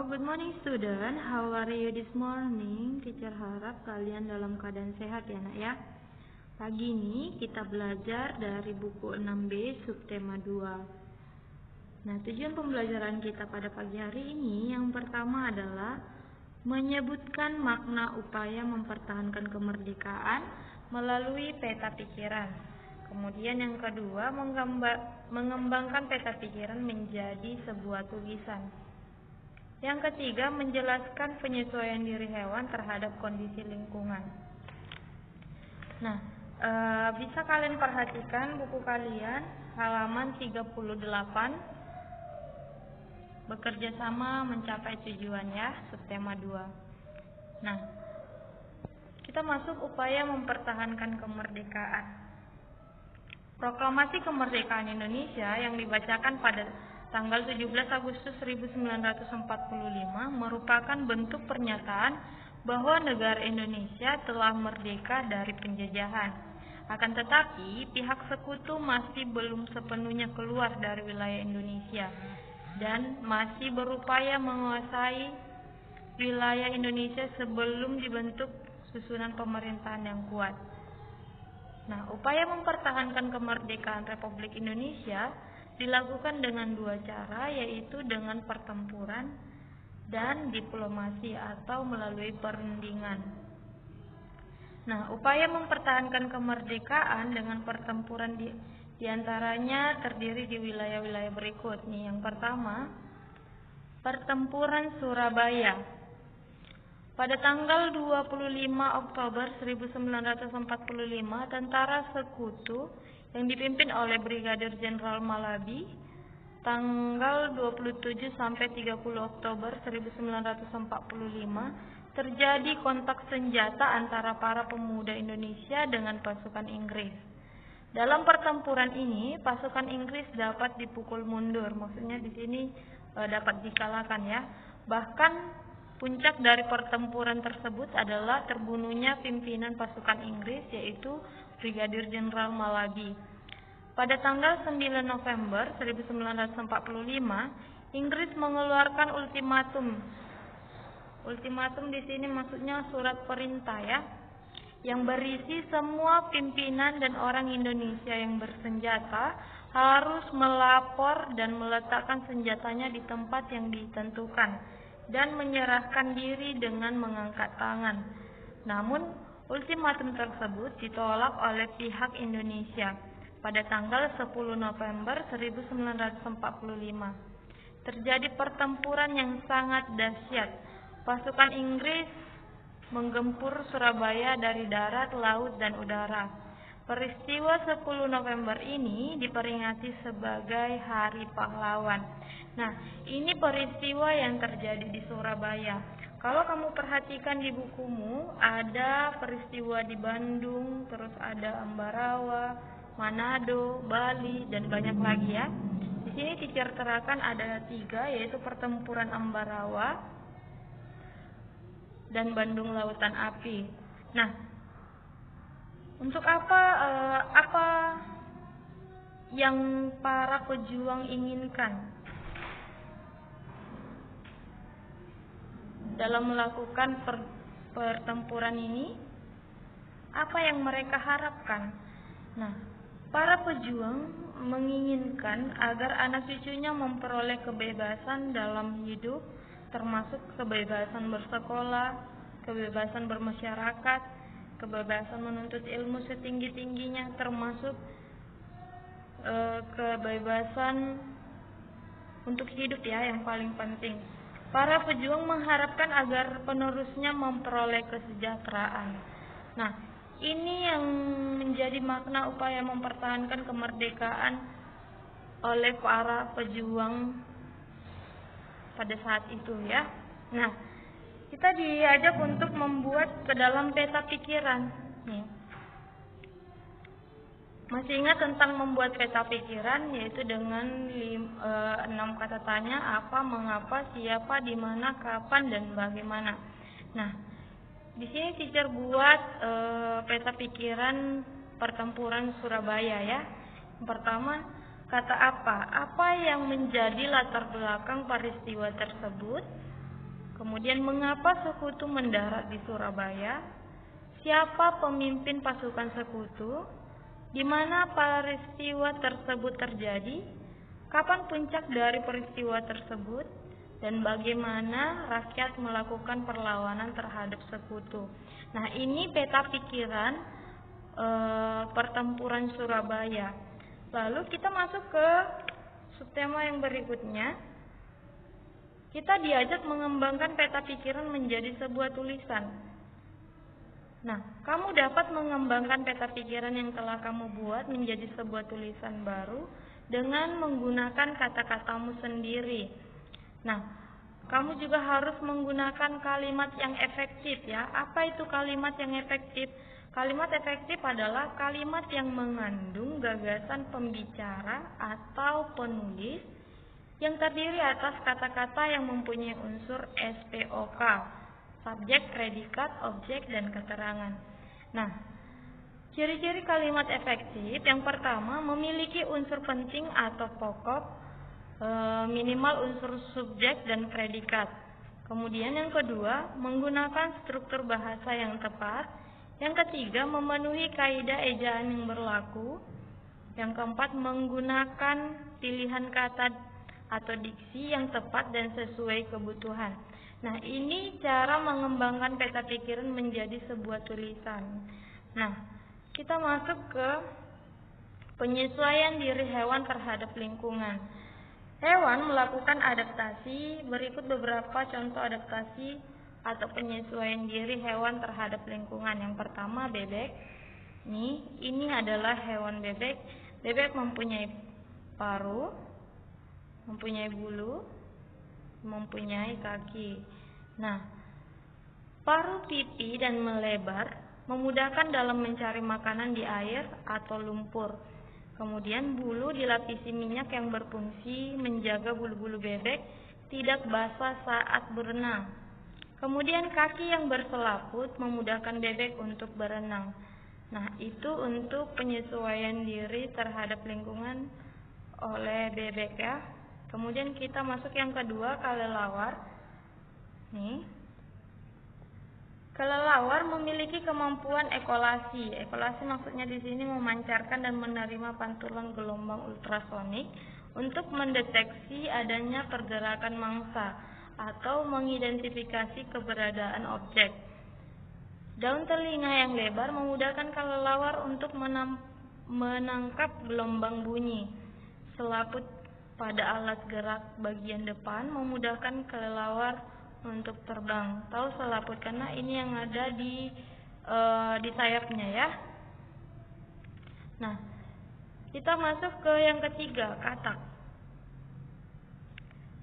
Good morning student. How are you this morning? Teacher harap kalian dalam keadaan sehat ya nak ya. Pagi ini kita belajar dari buku 6B subtema 2. Nah, tujuan pembelajaran kita pada pagi hari ini yang pertama adalah menyebutkan makna upaya mempertahankan kemerdekaan melalui peta pikiran. Kemudian yang kedua, mengembangkan peta pikiran menjadi sebuah tulisan. Yang ketiga, menjelaskan penyesuaian diri hewan terhadap kondisi lingkungan. Nah, bisa kalian perhatikan buku kalian halaman 38. Bekerja sama mencapai tujuan ya, subtema 2. Nah, kita masuk upaya mempertahankan kemerdekaan. Proklamasi Kemerdekaan Indonesia yang dibacakan pada tanggal 17 Agustus 1945 merupakan bentuk pernyataan bahwa negara Indonesia telah merdeka dari penjajahan. Akan tetapi, pihak sekutu masih belum sepenuhnya keluar dari wilayah Indonesia dan masih berupaya menguasai wilayah Indonesia sebelum dibentuk susunan pemerintahan yang kuat. Nah, upaya mempertahankan kemerdekaan Republik Indonesia dilakukan dengan dua cara, yaitu dengan pertempuran dan diplomasi atau melalui perundingan. Nah, upaya mempertahankan kemerdekaan dengan pertempuran diantaranya terdiri di wilayah-wilayah berikut. Nih, yang pertama, pertempuran Surabaya. Pada tanggal 25 Oktober 1945, tentara sekutu yang dipimpin oleh Brigadir Jenderal Malabi, tanggal 27 sampai 30 Oktober 1945, terjadi kontak senjata antara para pemuda Indonesia dengan pasukan Inggris. Dalam pertempuran ini, pasukan Inggris dapat dipukul mundur, maksudnya di sini dapat dikalahkan ya. Bahkan puncak dari pertempuran tersebut adalah terbunuhnya pimpinan pasukan Inggris, yaitu Brigadir Jenderal Malabi. Pada tanggal 9 November 1945, Inggris mengeluarkan ultimatum. Ultimatum di sini maksudnya surat perintah ya, yang berisi semua pimpinan dan orang Indonesia yang bersenjata harus melapor dan meletakkan senjatanya di tempat yang ditentukan dan menyerahkan diri dengan mengangkat tangan. Namun, ultimatum tersebut ditolak oleh pihak Indonesia pada tanggal 10 November 1945. Terjadi pertempuran yang sangat dahsyat. Pasukan Inggris menggempur Surabaya dari darat, laut, dan udara. Peristiwa 10 November ini diperingati sebagai Hari Pahlawan. Nah, ini peristiwa yang terjadi di Surabaya. Kalau kamu perhatikan di bukumu, ada peristiwa di Bandung, terus ada Ambarawa, Manado, Bali, dan banyak lagi ya. Di sini teacher terangkan ada 3, yaitu pertempuran Ambarawa dan Bandung Lautan Api. Nah, untuk apa yang para pejuang inginkan dalam melakukan pertempuran ini? Apa yang mereka harapkan? Nah, para pejuang menginginkan agar anak cucunya memperoleh kebebasan dalam hidup, termasuk kebebasan bersekolah, kebebasan bermasyarakat, kebebasan menuntut ilmu setinggi-tingginya, termasuk kebebasan untuk hidup ya, yang paling penting. Para pejuang mengharapkan agar penerusnya memperoleh kesejahteraan. Nah, ini yang menjadi makna upaya mempertahankan kemerdekaan oleh para pejuang pada saat itu ya. Nah, kita diajak untuk membuat ke dalam peta pikiran. Nih. Masih ingat tentang membuat peta pikiran, yaitu dengan 6 kata tanya: apa, mengapa, siapa, di mana, kapan, dan bagaimana. Nah, di sini teacher buat peta pikiran pertempuran Surabaya ya. Yang pertama, kata apa yang menjadi latar belakang peristiwa tersebut. Kemudian mengapa sekutu mendarat di Surabaya? Siapa pemimpin pasukan sekutu? Di mana peristiwa tersebut terjadi? Kapan puncak dari peristiwa tersebut? Dan bagaimana rakyat melakukan perlawanan terhadap sekutu? Nah, ini peta pikiran pertempuran Surabaya. Lalu kita masuk ke subtema yang berikutnya. Kita diajak mengembangkan peta pikiran menjadi sebuah tulisan. Nah, kamu dapat mengembangkan peta pikiran yang telah kamu buat menjadi sebuah tulisan baru dengan menggunakan kata-katamu sendiri. Nah, kamu juga harus menggunakan kalimat yang efektif ya. Apa itu kalimat yang efektif? Kalimat efektif adalah kalimat yang mengandung gagasan pembicara atau penulis yang terdiri atas kata-kata yang mempunyai unsur SPOK, subjek, predikat, objek, dan keterangan. Nah, ciri-ciri kalimat efektif yang pertama memiliki unsur penting atau pokok, minimal unsur subjek dan predikat. Kemudian yang kedua, menggunakan struktur bahasa yang tepat. Yang ketiga, memenuhi kaidah ejaan yang berlaku. Yang keempat, menggunakan pilihan kata atau diksi yang tepat dan sesuai kebutuhan. Nah, ini cara mengembangkan peta pikiran menjadi sebuah tulisan. Nah, kita masuk ke penyesuaian diri hewan terhadap lingkungan. Hewan melakukan adaptasi. Berikut beberapa contoh adaptasi atau penyesuaian diri hewan terhadap lingkungan. Yang pertama, bebek. Ini adalah hewan bebek. Bebek mempunyai paruh, mempunyai bulu, mempunyai kaki. Nah, paruh pipi dan melebar memudahkan dalam mencari makanan di air atau lumpur. Kemudian bulu dilapisi minyak yang berfungsi menjaga bulu-bulu bebek tidak basah saat berenang. Kemudian kaki yang berselaput memudahkan bebek untuk berenang. Nah, itu untuk penyesuaian diri terhadap lingkungan oleh bebek ya. Kemudian kita masuk yang kedua, kelelawar. Kelelawar memiliki kemampuan ekolasi. Ekolasi maksudnya di sini memancarkan dan menerima pantulan gelombang ultrasonik untuk mendeteksi adanya pergerakan mangsa atau mengidentifikasi keberadaan objek. Daun telinga yang lebar memudahkan kelelawar untuk menangkap gelombang bunyi. Selaput pada alat gerak bagian depan memudahkan kelelawar untuk terbang. Tahu selaput karena ini yang ada di sayapnya ya. Nah, kita masuk ke yang ketiga, katak.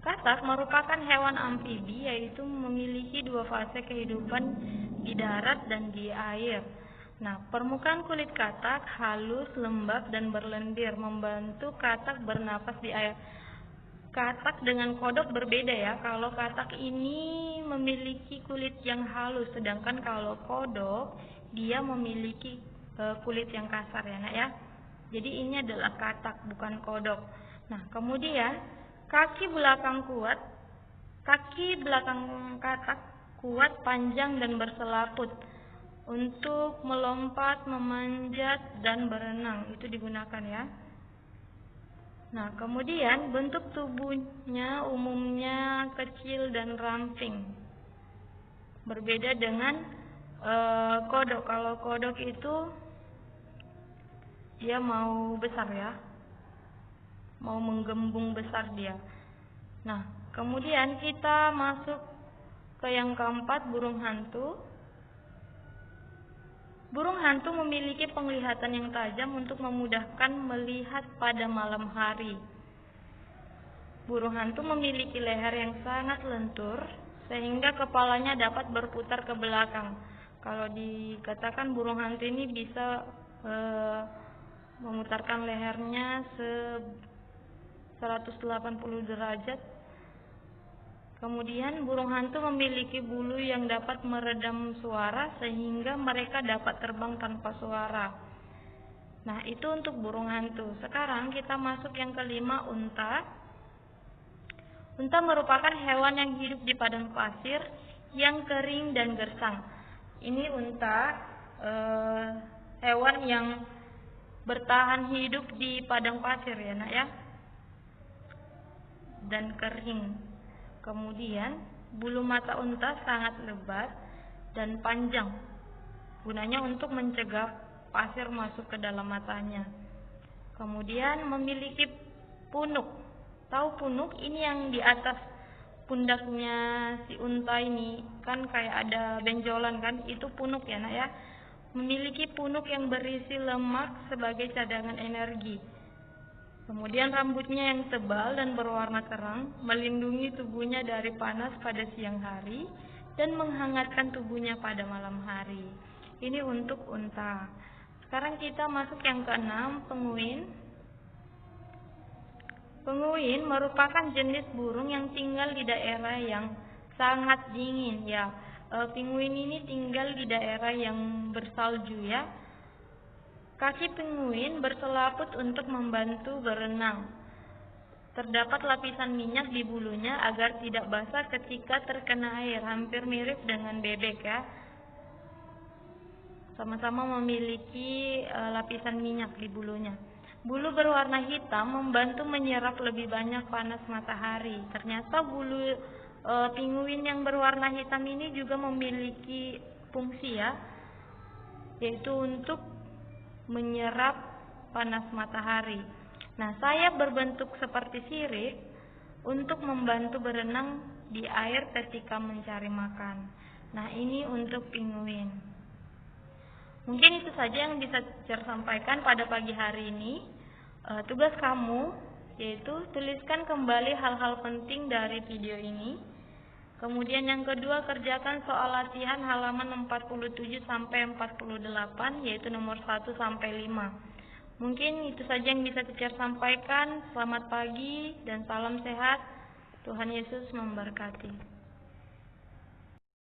Katak merupakan hewan amfibi, yaitu memiliki dua fase kehidupan di darat dan di air. Nah, permukaan kulit katak halus, lembab, dan berlendir, membantu katak bernapas di air. Katak dengan kodok berbeda ya. Kalau katak ini memiliki kulit yang halus, sedangkan kalau kodok dia memiliki kulit yang kasar ya nak ya. Jadi ini adalah katak, bukan kodok. Nah, kemudian kaki belakang katak kuat, panjang, dan berselaput untuk melompat, memanjat, dan berenang. Itu digunakan ya. Nah, kemudian bentuk tubuhnya umumnya kecil dan ramping. Berbeda dengan kodok. Kalau kodok itu dia mau besar ya. Mau menggembung besar dia. Nah, kemudian kita masuk ke yang keempat, burung hantu. Burung hantu memiliki penglihatan yang tajam untuk memudahkan melihat pada malam hari. Burung hantu memiliki leher yang sangat lentur sehingga kepalanya dapat berputar ke belakang. Kalau dikatakan burung hantu ini bisa memutarkan lehernya 180 derajat. Kemudian burung hantu memiliki bulu yang dapat meredam suara sehingga mereka dapat terbang tanpa suara. Nah, itu untuk burung hantu. Sekarang kita masuk yang kelima, unta. Unta merupakan hewan yang hidup di padang pasir yang kering dan gersang. Ini unta, hewan yang bertahan hidup di padang pasir ya nak ya, dan kering. Kemudian bulu mata unta sangat lebat dan panjang, gunanya untuk mencegah pasir masuk ke dalam matanya. Kemudian memiliki punuk. Tahu punuk? Ini yang di atas pundaknya si unta ini, kan kayak ada benjolan kan? Itu punuk ya nak ya. Memiliki punuk yang berisi lemak sebagai cadangan energi. Kemudian rambutnya yang tebal dan berwarna terang melindungi tubuhnya dari panas pada siang hari dan menghangatkan tubuhnya pada malam hari. Ini untuk unta. Sekarang kita masuk yang keenam, penguin. Penguin merupakan jenis burung yang tinggal di daerah yang sangat dingin ya. Penguin ini tinggal di daerah yang bersalju ya. Kaki penguin berselaput untuk membantu berenang. Terdapat lapisan minyak di bulunya agar tidak basah ketika terkena air, hampir mirip dengan bebek ya. Sama-sama memiliki lapisan minyak di bulunya. Bulu berwarna hitam membantu menyerap lebih banyak panas matahari. Ternyata bulu penguin yang berwarna hitam ini juga memiliki fungsi ya, yaitu untuk menyerap panas matahari. Nah, sayap berbentuk seperti sirip untuk membantu berenang di air ketika mencari makan. Nah, ini untuk penguin. Mungkin itu saja yang bisa saya sampaikan pada pagi hari ini. Tugas kamu yaitu tuliskan kembali hal-hal penting dari video ini. Kemudian yang kedua, kerjakan soal latihan halaman 47 sampai 48 yaitu nomor 1 sampai 5. Mungkin itu saja yang bisa saya sampaikan. Selamat pagi dan salam sehat. Tuhan Yesus memberkati.